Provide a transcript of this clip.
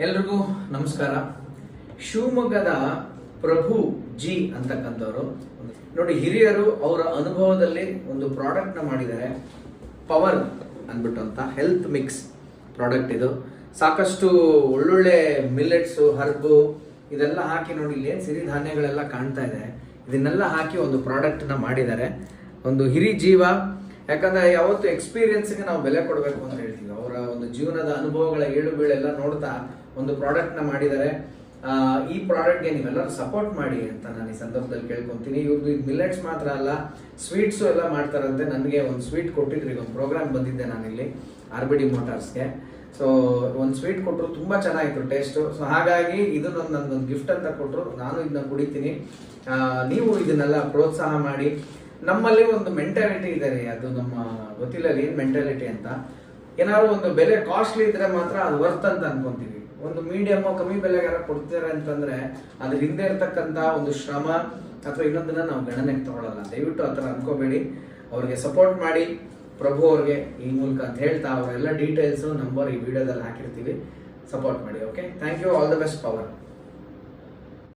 ಎಲ್ರಿಗೂ ನಮಸ್ಕಾರ. ಶಿವಮೊಗ್ಗದ ಪ್ರಭು ಜಿ ಅಂತಕ್ಕಂಥವ್ರು ನೋಡಿ, ಹಿರಿಯರು ಅವರ ಅನುಭವದಲ್ಲಿ ಒಂದು ಪ್ರಾಡಕ್ಟ್ ನ ಮಾಡಿದ್ದಾರೆ. ಪವರ್ ಅಂದ್ಬಿಟ್ಟು ಅಂತ ಹೆಲ್ತ್ ಮಿಕ್ಸ್ ಪ್ರಾಡಕ್ಟ್ ಇದು. ಸಾಕಷ್ಟು ಒಳ್ಳೊಳ್ಳೆ ಮಿಲ್ಲೆಟ್ಸು, ಹರ್ಬು ಇದೆಲ್ಲ ಹಾಕಿ ನೋಡಿ, ಇಲ್ಲಿ ಏನು ಸಿರಿಧಾನ್ಯಗಳೆಲ್ಲ ಕಾಣ್ತಾ ಇದೆ, ಇದನ್ನೆಲ್ಲ ಹಾಕಿ ಒಂದು ಪ್ರಾಡಕ್ಟ್ ನ ಮಾಡಿದ್ದಾರೆ. ಒಂದು ಹಿರಿ ಜೀವ, ಯಾಕಂದ್ರೆ ಯಾವತ್ತು ಎಕ್ಸ್ಪೀರಿಯನ್ಸ್ಗೆ ನಾವು ಬೆಲೆ ಕೊಡಬೇಕು ಅಂತ ಹೇಳ್ತೀವಿ. ಅವರ ಒಂದು ಜೀವನದ ಅನುಭವಗಳ ಏಳು ಬೀಳೆಲ್ಲ ನೋಡ್ತಾ ಒಂದು ಪ್ರಾಡಕ್ಟ್ ನ ಮಾಡಿದ್ದಾರೆ. ಈ ಪ್ರಾಡಕ್ಟ್ಗೆ ನೀವೆಲ್ಲರೂ ಸಪೋರ್ಟ್ ಮಾಡಿ ಅಂತ ನಾನು ಈ ಸಂದರ್ಭದಲ್ಲಿ ಕೇಳ್ಕೊಂತೀನಿ. ಇವ್ರದ್ದು ಮಿಲ್ಲೆಟ್ಸ್ ಮಾತ್ರ ಅಲ್ಲ, ಸ್ವೀಟ್ಸು ಎಲ್ಲ ಮಾಡ್ತಾರಂತೆ. ನನಗೆ ಒಂದು ಸ್ವೀಟ್ ಕೊಟ್ಟಿದ್ರು, ಈಗ ಒಂದು ಪ್ರೋಗ್ರಾಮ್ ಬಂದಿದ್ದೆ ನಾನಿಲ್ಲಿ RBD ಮೋಟಾರ್ಸ್ಗೆ. ಸೊ ಒಂದು ಸ್ವೀಟ್ ಕೊಟ್ಟರು, ತುಂಬಾ ಚೆನ್ನಾಗಿತ್ತು ಟೇಸ್ಟು. ಸೊ ಹಾಗಾಗಿ ಇದು ನನ್ಗೊಂದು ಗಿಫ್ಟ್ ಅಂತ ಕೊಟ್ಟರು, ನಾನು ಇದನ್ನ ಕುಡಿತೀನಿ. ನೀವು ಇದನ್ನೆಲ್ಲ ಪ್ರೋತ್ಸಾಹ ಮಾಡಿ. ನಮ್ಮಲ್ಲಿ ಒಂದು ಮೆಂಟಾಲಿಟಿ ಇದೆ ರೀ, ಅದು ನಮ್ಮ ಗೊತ್ತಿಲ್ಲ ಏನ್ ಮೆಂಟಾಲಿಟಿ ಅಂತ. ಏನಾದ್ರು ಒಂದು ಬೆಲೆ ಕಾಸ್ಟ್ಲಿ ಇದ್ರೆ ಮಾತ್ರ ಅದು ವರ್ತ್ ಅಂತ ಅನ್ಕೊಂತೀವಿ. ಒಂದು ಮೀಡಿಯಮ್ ಕಮ್ಮಿ ಬೆಲೆಗೆ ಯಾರು ಕೊಡ್ತಾರೆ ಅಂತಂದ್ರೆ ಅದ್ರ ಹಿಂದೆ ಇರ್ತಕ್ಕಂತ ಒಂದು ಶ್ರಮ ಅಥವಾ ಇನ್ನೊಂದನ್ನ ನಾವು ಗಣನೆಗೆ ತಗೊಳ್ಳಲ್ಲ. ದಯವಿಟ್ಟು ಆತರ ಅನ್ಕೋಬೇಡಿ. ಅವ್ರಿಗೆ ಸಪೋರ್ಟ್ ಮಾಡಿ, ಪ್ರಭು ಅವ್ರಿಗೆ ಈ ಮೂಲಕ ಅಂತ ಹೇಳ್ತಾ, ಅವರೆಲ್ಲ ಡೀಟೇಲ್ಸ್ ನಂಬರ್ ಈ ವಿಡಿಯೋದಲ್ಲಿ ಹಾಕಿರ್ತೀವಿ. ಸಪೋರ್ಟ್ ಮಾಡಿ. Okay, thank you. All the best. Power.